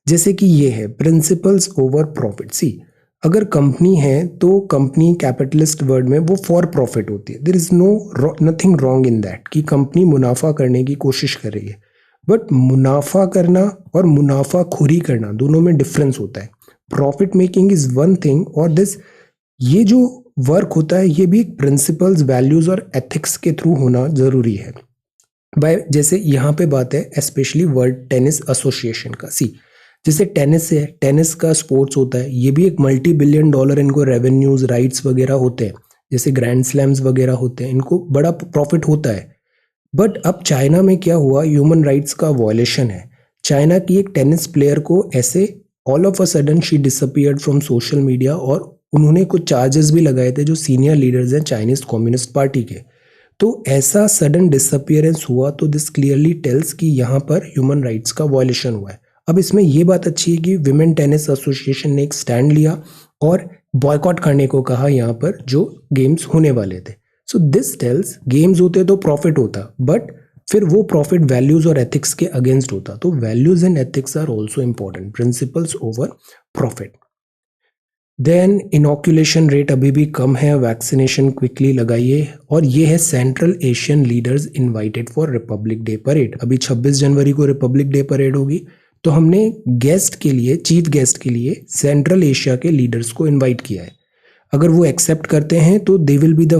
जैसे कि ये है प्रिंसिपल्स ओवर प्रॉफिट। सी, अगर कंपनी है तो कंपनी कैपिटलिस्ट वर्ड में वो फॉर प्रॉफिट होती है, there is nothing wrong in that कि कंपनी मुनाफा करने की कोशिश कर रही है, बट मुनाफा करना और मुनाफाखोरी करना दोनों में डिफरेंस होता है। Profit making is one thing, और ये जो वर्क होता है ये भी प्रिंसिपल्स, वैल्यूज और एथिक्स के थ्रू होना जरूरी है। बाय जैसे यहाँ पे बात है स्पेशली वर्ल्ड टेनिस एसोसिएशन का। सी, जैसे टेनिस है, टेनिस का स्पोर्ट्स होता है, ये भी एक मल्टी बिलियन डॉलर इनको रेवेन्यूज, राइट्स वगैरह होते हैं, जैसे ग्रैंड स्लैम्स वगैरह होते हैं, इनको बड़ा प्रॉफिट होता है। बट अब चाइना में क्या हुआ, ह्यूमन राइट्स का वॉयलेशन है। चाइना की एक टेनिस प्लेयर को ऐसे all of a sudden she disappeared from social media, और उन्होंने कुछ चार्जेस भी लगाए थे जो सीनियर लीडर्स हैं चाइनीज कम्युनिस्ट पार्टी के। तो ऐसा सडन डिसअपियरेंस हुआ, तो दिस क्लियरली टेल्स कि यहाँ पर ह्यूमन राइट्स का वॉयलेशन हुआ है। अब इसमें ये बात अच्छी है कि विमेन टेनिस एसोसिएशन ने एक स्टैंड लिया और बॉयकॉट करने को कहा यहाँ पर जो गेम्स होने वाले थे। सो दिस टेल्स गेम्स होते तो प्रॉफिट होता, बट फिर वो प्रॉफिट वैल्यूज और एथिक्स के अगेंस्ट होता। तो values and ethics are also important, principles over profit. Then inoculation rate अभी भी कम है, वैक्सीनेशन क्विकली लगाइए। और ये है central Asian leaders invited for Republic Day parade. अभी 26 जनवरी को रिपब्लिक डे परेड होगी, तो हमने गेस्ट के लिए, चीफ गेस्ट के लिए सेंट्रल एशिया के लीडर्स को इनवाइट किया है। अगर वो एक्सेप्ट करते हैं तो this will be the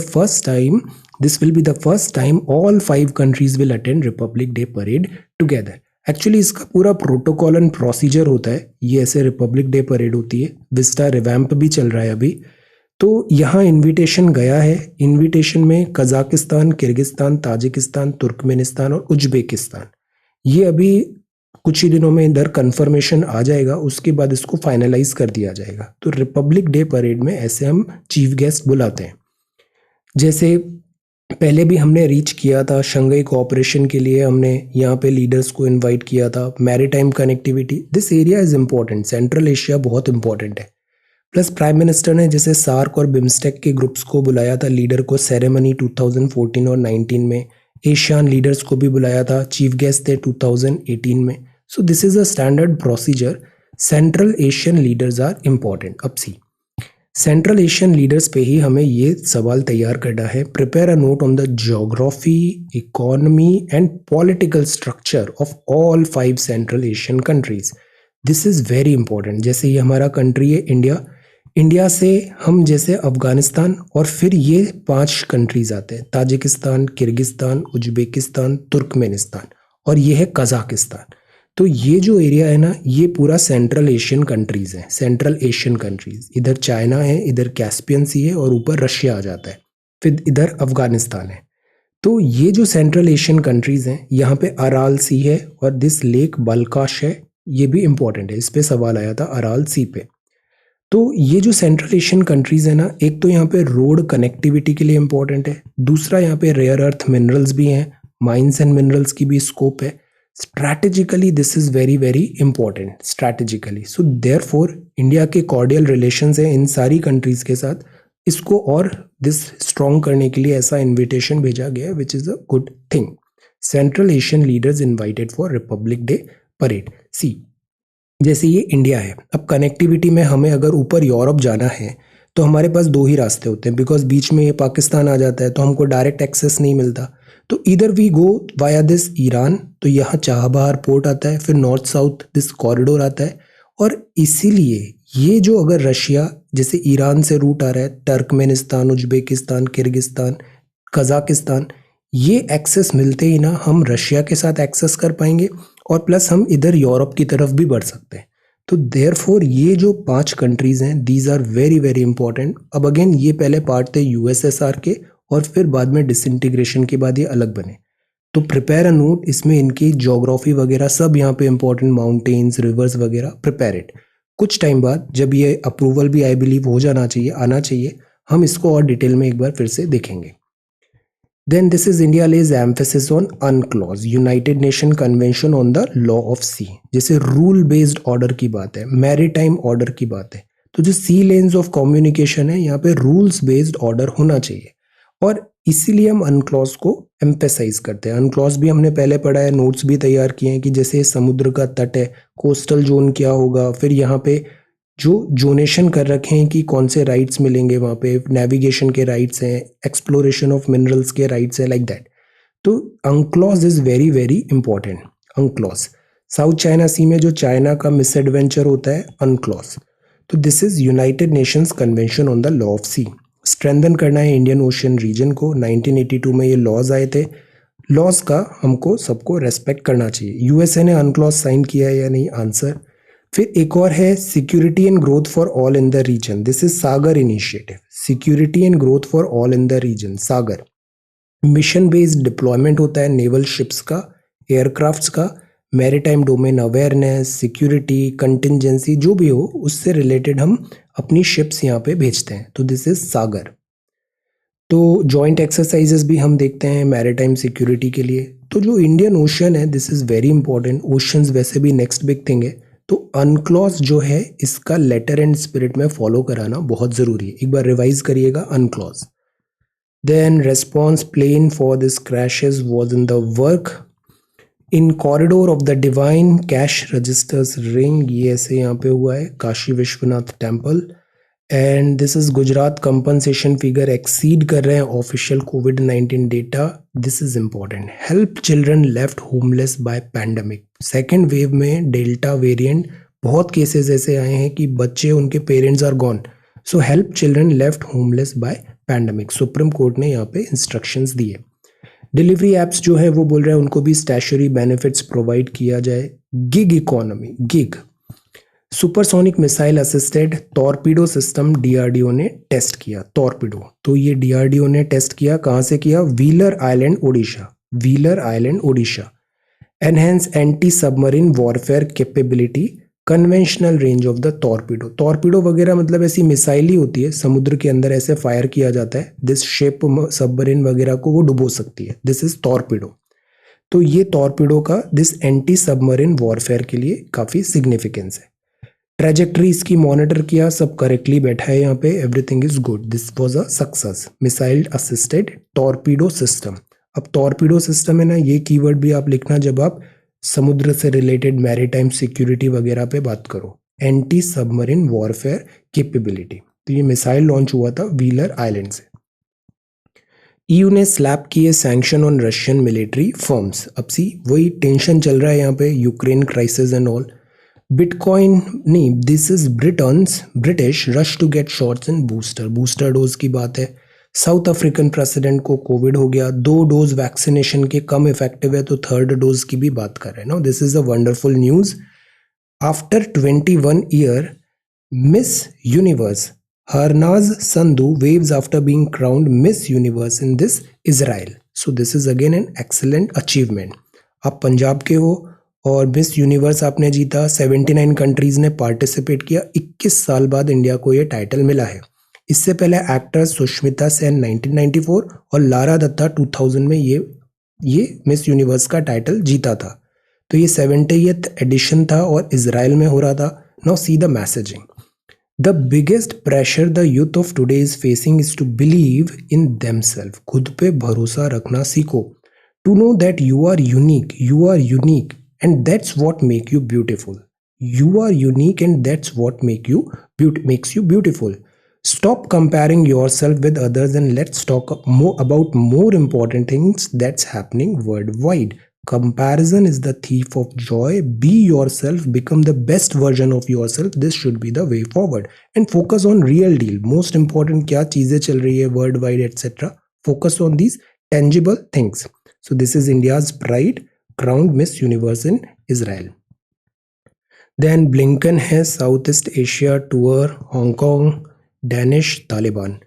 first time all 5 countries will attend Republic Day parade together. Actually इसका पूरा प्रोटोकॉल एंड प्रोसीजर होता है, ये ऐसे रिपब्लिक डे परेड होती है। विस्टा रिवैम्प भी चल रहा है अभी। तो यहाँ इनविटेशन गया है, इनविटेशन में कजाकिस्तान, किर्गिस्तान, ताजिकिस्तान, तुर्कमेनिस्तान और उज्बेकिस्तान, ये अभी कुछ ही दिनों में इधर कंफर्मेशन आ जाएगा, उसके बाद इसको फाइनलाइज कर दिया जाएगा। तो रिपब्लिक डे परेड में ऐसे हम चीफ गेस्ट बुलाते हैं। जैसे पहले भी हमने रीच किया था, शंघाई कोऑपरेशन के लिए हमने यहाँ पे लीडर्स को इनवाइट किया था। Maritime connectivity, this area is important, central Asia बहुत इंपॉर्टेंट है। प्लस प्राइम मिनिस्टर ने जैसे सार्क और बिम्स्टेक के ग्रुप्स को बुलाया था लीडर को सेरेमनी 2014 और 19 में, एशियान लीडर्स को भी बुलाया था, चीफ गेस्ट थे 2018 में। So this is a standard procedure. Central Asian leaders are important. अब सी सेंट्रल एशियन लीडर्स पे ही हमें ये सवाल तैयार करना है, prepare a note on the geography, economy and political structure of all 5 central Asian countries. This is very important. जैसे ये हमारा कंट्री है इंडिया, इंडिया से हम जैसे अफगानिस्तान और फिर ये 5 कंट्रीज आते हैं, ताजिकिस्तान, किर्गिस्तान, उज्बेकिस्तान, तुर्कमेनिस्तान और ये है कजाकिस्तान। तो ये जो एरिया है ना, ये पूरा सेंट्रल एशियन कंट्रीज है, सेंट्रल एशियन कंट्रीज। इधर चाइना है, इधर कैस्पियन सी है और ऊपर रशिया आ जाता है, फिर इधर अफगानिस्तान है। तो ये जो सेंट्रल एशियन कंट्रीज हैं, यहाँ पे अराल सी है और दिस लेक बलकाश है, ये भी इंपॉर्टेंट है, इस पे सवाल आया था अराल सी पे। तो ये जो सेंट्रल एशियन कंट्रीज है ना, एक तो यहाँ पे रोड कनेक्टिविटी के लिए इंपॉर्टेंट है, दूसरा यहाँ पे रेयर अर्थ मिनरल्स भी हैं, माइंस एंड मिनरल्स की भी स्कोप है। Strategically this is very very important strategically. So therefore India के कॉर्डियल रिलेशंस हैं इन सारी कंट्रीज के साथ, इसको और दिस स्ट्रॉन्ग करने के लिए ऐसा इन्विटेशन भेजा गया, which is a good thing. Central Asian leaders invited for Republic Day parade. See जैसे ये इंडिया है, अब कनेक्टिविटी में हमें अगर ऊपर यूरोप जाना है तो हमारे पास 2 ही रास्ते होते हैं, बिकॉज बीच में ये पाकिस्तान आ जाता है तो हमको डायरेक्ट एक्सेस नहीं मिलता। तो इधर we go via this Iran, तो यहाँ चाबहार पोर्ट आता है, फिर नॉर्थ साउथ दिस कॉरिडोर आता है। और इसीलिए ये जो अगर रशिया जैसे ईरान से रूट आ रहा है, टर्कमेनिस्तान, उज्बेकिस्तान, किर्गिस्तान, कजाकिस्तान, ये एक्सेस मिलते ही ना हम रशिया के साथ एक्सेस कर पाएंगे और प्लस हम इधर यूरोप की तरफ भी बढ़ सकते हैं। तो देयरफॉर ये जो 5 कंट्रीज हैं, these are very very important. अब अगेन ये पहले पार्ट थे यूएसएसआर के और फिर बाद में डिसइंटीग्रेशन के बाद ये अलग बने। तो प्रिपेयर अ नोट, इसमें इनकी ज्योग्राफी वगैरह सब यहाँ पे इंपॉर्टेंट, माउंटेन्स, रिवर्स वगैरह, प्रिपेयर इट। कुछ टाइम बाद जब ये अप्रूवल भी आई बिलीव हो जाना चाहिए, आना चाहिए, हम इसको और डिटेल में एक बार फिर से देखेंगे। Then this is India lays emphasis on UNCLOS, United Nation convention on the law of the. Sea rule based order की बात है, मैरीटाइम ऑर्डर की बात है, तो जो सी लेन्स ऑफ कम्युनिकेशन है, यहाँ पे रूल्स बेस्ड ऑर्डर होना चाहिए और इसीलिए हम अनक्लॉज को एम्फेसाइज करते हैं। अनक्लॉज भी हमने पहले पढ़ा है, नोट्स भी तैयार किए हैं कि जैसे समुद्र का तट है, कोस्टल जोन क्या होगा, फिर यहाँ पे जो जोनेशन कर रखे हैं कि कौन से राइट्स मिलेंगे, वहाँ पे नेविगेशन के राइट्स हैं, एक्सप्लोरेशन ऑफ मिनरल्स के राइट्स हैं, लाइक दैट। तो UNCLOS is very very important. UNCLOS South China Sea में जो चाइना का मिस एडवेंचर होता है, अनक्लॉज। तो this is United Nations convention on the law of sea. Strengthen करना है इंडियन ओशियन रीजन को। 1982 में ये लॉज आए थे, लॉज का हमको सबको रेस्पेक्ट करना चाहिए। यूएसए ने अनक्लॉज साइन किया है या नहीं, आंसर। फिर एक और है security and growth for all in the region, this is Sagar initiative. Security and growth for all in the region, Sagar. Mission based deployment होता है नेवल शिप्स का, एयरक्राफ्ट्स का, maritime domain awareness, security, contingency, जो भी हो उससे रिलेटेड हम अपनी शिप्स यहाँ पे भेजते हैं, तो दिस इज सागर। तो जॉइंट एक्सरसाइजेस भी हम देखते हैं मैरीटाइम सिक्योरिटी के लिए। तो जो इंडियन ओशन है, this is very important. Oceans वैसे भी नेक्स्ट बिग थिंग है, तो अनक्लॉज जो है इसका लेटर एंड स्पिरिट में फॉलो कराना बहुत जरूरी है। एक बार रिवाइज करिएगा UNCLOS. Then response plane for this crashes was in the work in corridor of the divine cash registers ring, ये ऐसे यहाँ पे हुआ है, Kashi Vishwanath temple. And this is Gujarat compensation figure exceed कर रहे हैं ऑफिशियल कोविड-19 data, this is important. Help children left homeless by pandemic, second wave में डेल्टा वेरिएंट बहुत केसेस ऐसे आए हैं कि बच्चे, उनके parents are gone, so help children left homeless by pandemic, supreme court ने यहाँ पे इंस्ट्रक्शंस दिए। डिलीवरी एप्स जो है वो बोल रहे हैं उनको भी स्टैशरी बेनिफिट्स प्रोवाइड किया जाए। Gig economy, gig supersonic missile assisted torpedo system DRDO ने टेस्ट किया। टॉर्पीडो, तो ये डीआरडीओ ने टेस्ट किया, कहाँ से किया, wheeler island Odisha, wheeler island Odisha. Enhance anti submarine warfare capability, conventional range of the torpedo. Torpedo वगैरह मतलब ऐसी मिसाइल ही होती है, समुद्र के अंदर ऐसे फायर किया जाता है, दिस शेप सबमरीन वगैरह को वो डुबो सकती है, दिस इज टॉर्पीडो। तो ये टॉर्पीडो का दिस एंटी सबमरीन वॉरफेयर के लिए काफी सिग्निफिकेंस है। ट्रेजेक्ट्री इसकी मॉनिटर किया, सब करेक्टली बैठा है यहाँ पे, everything is good, this was a success. Missile assisted torpedo system. अब टॉर्पीडो सिस्टम है ना, ये कीवर्ड भी आप लिखना जब आप समुद्र से रिलेटेड मैरीटाइम सिक्योरिटी वगैरह पे बात करो। Anti submarine warfare capability. तो ये मिसाइल लॉन्च हुआ था व्हीलर आइलैंड से। ईयू ने स्लैप किए sanction on Russian military firms. अब सी वही टेंशन चल रहा है यहाँ पे, Ukraine crisis and all. Bitcoin नहीं, this is British rush to get shots in booster dose की बात है। साउथ अफ्रीकन प्रेसिडेंट को कोविड हो गया, 2 डोज वैक्सीनेशन के कम इफेक्टिव है, तो 3rd डोज की भी बात कर रहे हैं ना। This is a wonderful news. After 21 year miss universe Harnaz Sandhu waves after being crowned Miss Universe in this Israel. So this is again an excellent achievement. आप पंजाब के हो और मिस यूनिवर्स आपने जीता, 79 कंट्रीज ने पार्टिसिपेट किया, 21 साल बाद इंडिया को ये टाइटल मिला है। इससे पहले एक्टर सुष्मिता सेन 1994 और लारा दत्ता 2000 में ये मिस यूनिवर्स का टाइटल जीता था। तो ये 70th एडिशन था और इजराइल में हो रहा था। Now see the messaging. The biggest pressure the youth of today is facing is to believe in themselves. खुद पे भरोसा रखना सीखो. To know that you are unique and that's what make you beautiful. You are unique and that's what makes you beautiful. Stop comparing yourself with others and let's talk about more important things that's happening worldwide. Comparison is the thief of joy. Be yourself, become the best version of yourself. This should be the way forward. And focus on real deal. Most important क्या चीजें चल रही है worldwide etc. Focus on these tangible things. So this is India's pride, crowned Miss Universe in Israel. Then Blinken has Southeast Asia tour, Hong Kong, Danish, Taliban.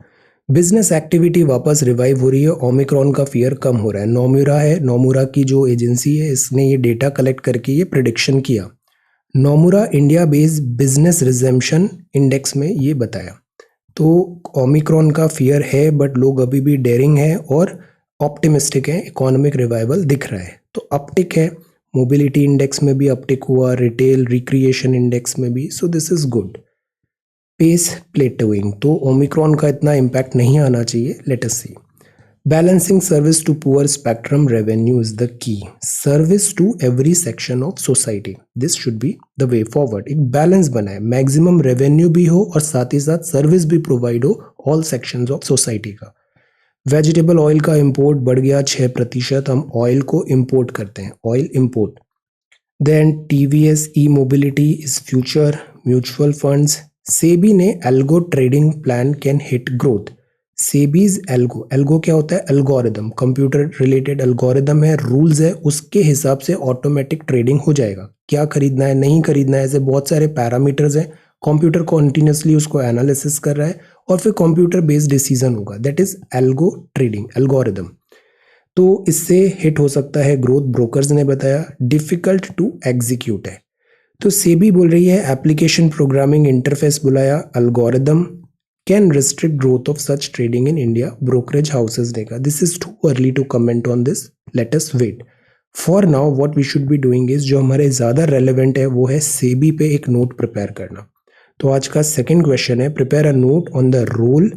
Business activity वापस revive हो रही है, Omicron का fear कम हो रहा है। Nomura है, Nomura की जो एजेंसी है, इसने ये डेटा कलेक्ट करके ये प्रिडिक्शन किया। Nomura India based business resumption index में ये बताया। तो ओमिक्रॉन का फियर है बट लोग अभी भी डेयरिंग है और ऑप्टिमिस्टिक है, इकोनॉमिक रिवाइवल दिख रहा है। तो अपटिक है, मोबिलिटी इंडेक्स में भी अपटिक हुआ, रिटेल रिक्रिएशन इंडेक्स में भी। So this is good. Pace plateauing, तो ओमिक्रॉन का इतना इम्पैक्ट नहीं आना चाहिए। Let us see. Balancing service to poor spectrum revenue is the key. Service to every section of society, this should be the way forward. एक balance बनाए, maximum revenue भी हो और साथ ही साथ सर्विस भी प्रोवाइड हो ऑल सेक्शंस ऑफ सोसाइटी का। वेजिटेबल ऑयल का इंपोर्ट बढ़ गया 6%, हम ऑयल को इंपोर्ट करते हैं, oil import. Then TVS e mobility is future, mutual funds. SEBI ने algo trading plan can hit growth. SEBI's algo क्या होता है? एल्गोरिदम, कंप्यूटर रिलेटेड एल्गोरिदम है, रूल्स है, उसके हिसाब से ऑटोमेटिक ट्रेडिंग हो जाएगा। क्या खरीदना है, नहीं खरीदना है, ऐसे बहुत सारे पैरामीटर्स हैं। कंप्यूटर कॉन्टिन्यूसली उसको एनालिसिस कर रहा है और फिर कंप्यूटर बेस्ड डिसीजन होगा, that is algo trading, algorithm. तो इससे हिट हो सकता है ग्रोथ, ब्रोकर्स ने बताया। डिफिकल्ट टू एग्जीक्यूट है, तो सेबी बोल रही है एप्लीकेशन प्रोग्रामिंग इंटरफेस बुलाया, algorithm can restrict growth of such trading in India, brokerage houses ने कहा। This is too early to comment on this, let us wait. For now what we should be doing is, जो हमारे ज़्यादा relevant है वो है सेबी पे एक नोट प्रिपेयर करना। तो आज का सेकंड क्वेश्चन है, prepare a note on the role.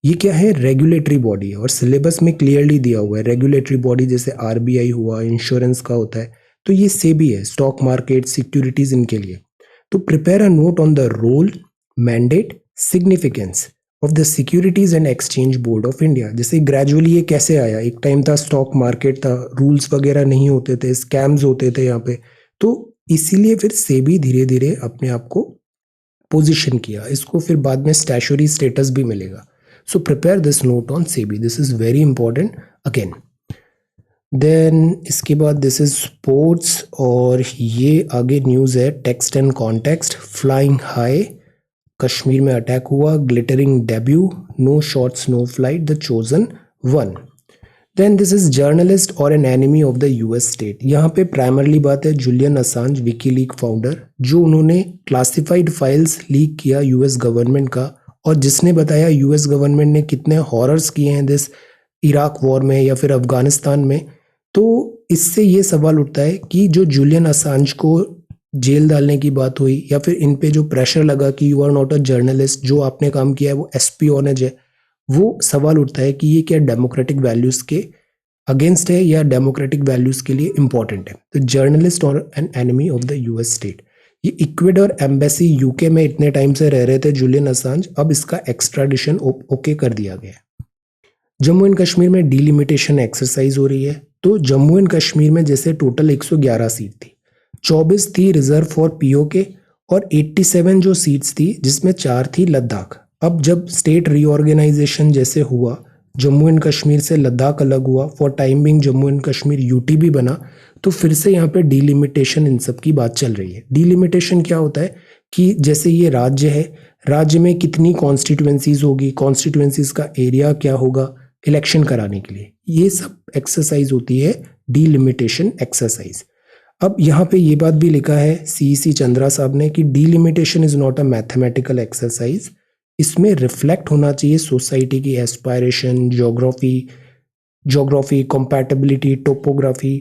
ये क्या है? रेगुलेटरी बॉडी है और सिलेबस में क्लियरली दिया हुआ है। रेगुलेटरी बॉडी जैसे आरबीआई हुआ, इंश्योरेंस का होता है, तो ये सेबी है, स्टॉक मार्केट, सिक्योरिटीज, इनके लिए। तो prepare a note on the role, mandate, significance of the securities and exchange board of India. जैसे ग्रेजुअली ये कैसे आया, एक टाइम था स्टॉक मार्केट था, रूल्स वगैरह नहीं होते थे, स्कैम्स होते थे यहाँ पे, तो इसीलिए फिर सेबी धीरे धीरे अपने आप को पोजिशन किया, इसको फिर बाद में स्टैचुरी स्टेटस भी मिलेगा। So prepare this note on SEBI, this is very important again. Then इसके बाद दिस इज स्पोर्ट्स और ये आगे न्यूज़ है, text and context. Flying high, Kashmir में अटैक हुआ, glittering debut, no shots no flight, the chosen one. Then this is journalist और an enemy of the US state. यहाँ पे प्राइमरली बात है जुलियन असांज, विकीलीक फाउंडर, जो उन्होंने क्लासिफाइड फाइल्स लीक किया यूएस गवर्नमेंट का, और जिसने बताया यूएस गवर्नमेंट ने कितने हॉरर्स किए हैं दिस इराक वॉर में या फिर अफगानिस्तान में। तो इससे ये सवाल उठता है कि जो जुलियन असांज को जेल डालने की बात हुई, या फिर इन पे जो प्रेशर लगा कि you are not a journalist, जो आपने काम किया है वो एस्पियोनेज है, वो सवाल उठता है कि ये क्या डेमोक्रेटिक वैल्यूज के अगेंस्ट है या डेमोक्रेटिक वैल्यूज के लिए इंपॉर्टेंट है। तो जर्नलिस्ट और an enemy of the US state. ये इक्वेडर एम्बेसी यूके में इतने टाइम से रह रहे थे जुलियन असांज, अब इसका एक्स्ट्राडिशन ओके कर दिया गया। जम्मू एंड कश्मीर में डिलिमिटेशन एक्सरसाइज हो रही है। तो जम्मू एंड कश्मीर में जैसे टोटल 111 सीट थी, 24 थी रिजर्व फॉर पीओके और 87 जो सीट्स थी जिसमें 4 थी लद्दाख। अब जब स्टेट रीऑर्गेनाइजेशन जैसे हुआ, जम्मू एंड कश्मीर से लद्दाख अलग हुआ, for time being Jammu and Kashmir UT भी बना, तो फिर से यहाँ पे डिलिमिटेशन इन सब की बात चल रही है। डिलिमिटेशन क्या होता है कि जैसे ये राज्य है, राज्य में कितनी कॉन्स्टिट्यूएंसीज होगी, कॉन्स्टिट्यूएंसीज का एरिया क्या होगा इलेक्शन कराने के लिए, ये सब एक्सरसाइज होती है डिलिमिटेशन एक्सरसाइज। अब यहाँ पे ये बात भी लिखा है सीईसी चंद्रा साहब ने कि delimitation is not a mathematical exercise, इसमें रिफ्लेक्ट होना चाहिए सोसाइटी की aspiration, geography, compatibility, topography,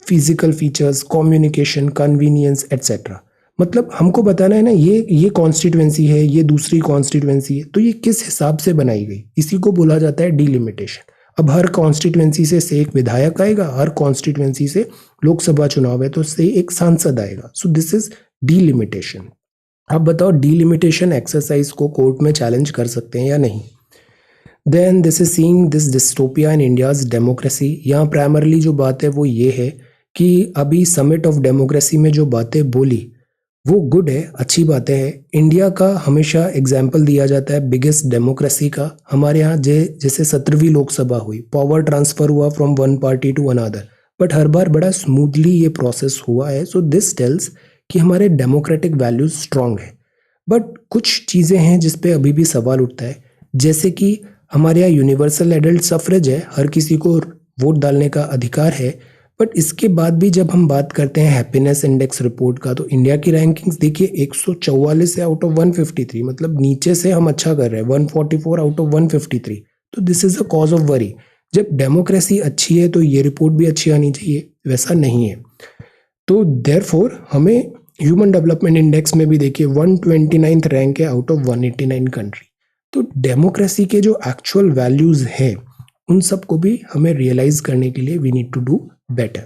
physical features, communication, convenience etcetera. मतलब हमको बताना है ना, ये कॉन्स्टिट्यूएंसी है, ये दूसरी कॉन्स्टिट्यूएंसी है, तो ये किस हिसाब से बनाई गई, इसी को बोला जाता है डिलिमिटेशन। अब हर कॉन्स्टिट्यूएंसी से एक विधायक आएगा, हर कॉन्स्टिट्यूएंसी से लोकसभा चुनाव है तो से एक सांसद आएगा। So this is delimitation. अब बताओ डिलिमिटेशन एक्सरसाइज को कोर्ट में चैलेंज कर सकते हैं या नहीं। Then this is seeing this dystopia in India's democracy. यहाँ प्राइमरली जो बात है वो ये है कि अभी समिट ऑफ डेमोक्रेसी में जो बातें बोली वो गुड है, अच्छी बातें हैं। इंडिया का हमेशा एग्जाम्पल दिया जाता है बिगेस्ट डेमोक्रेसी का। हमारे यहाँ जैसे 17वीं लोकसभा हुई, पावर ट्रांसफर हुआ from one party to another, but हर बार बड़ा स्मूथली ये प्रोसेस हुआ है। सो दिस टेल्स कि हमारे डेमोक्रेटिक वैल्यूज स्ट्रांग है। बट कुछ चीज़ें हैं जिस पे अभी भी सवाल उठता है, जैसे कि हमारे यहाँ यूनिवर्सल एडल्ट सफरेज है, हर किसी को वोट डालने का अधिकार है। बट इसके बाद भी जब हम बात करते हैं हैप्पीनेस इंडेक्स रिपोर्ट का, तो इंडिया की रैंकिंग्स देखिए 144 से आउट ऑफ 153, मतलब नीचे से हम अच्छा कर रहे हैं, 144 आउट ऑफ 153। तो this is a cause of worry. जब डेमोक्रेसी अच्छी है तो ये रिपोर्ट भी अच्छी आनी चाहिए, वैसा नहीं है। तो देयरफॉर हमें ह्यूमन डेवलपमेंट इंडेक्स में भी देखिए 129th रैंक है आउट ऑफ 189 कंट्री। तो डेमोक्रेसी के जो एक्चुअल वैल्यूज हैं उन सब को भी हमें रियलाइज करने के लिए we need to do better.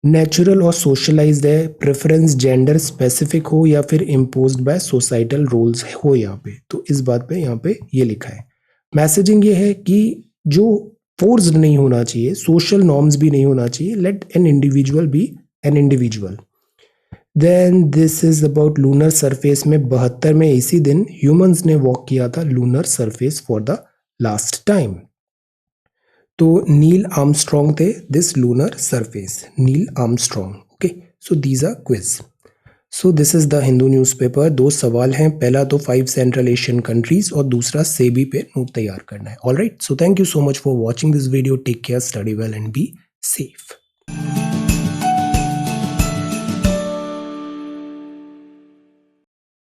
Natural और सोशलाइज्ड है, प्रेफरेंस जेंडर स्पेसिफिक हो या फिर इम्पोज्ड बाय सोसाइटल रोल्स हो यहाँ पे, तो इस बात पे यहाँ पे ये लिखा है। मैसेजिंग ये है कि जो फोर्स्ड नहीं होना चाहिए, सोशल नॉर्म्स भी नहीं होना चाहिए, let an individual be an individual. Then this is about lunar surface में 72 में इसी दिन ह्यूमंस ने वॉक किया था lunar surface for the last time. तो नील आर्मस्ट्रॉन्ग थे this lunar surface, Neil Armstrong. Okay, so these are quiz. So this is the Hindu newspaper. 2 सवाल हैं, पहला तो 5 सेंट्रल एशियन कंट्रीज और दूसरा सेबी पे नोट तैयार करना है। Alright, so thank you so much for watching this video. Take care, study well and be safe.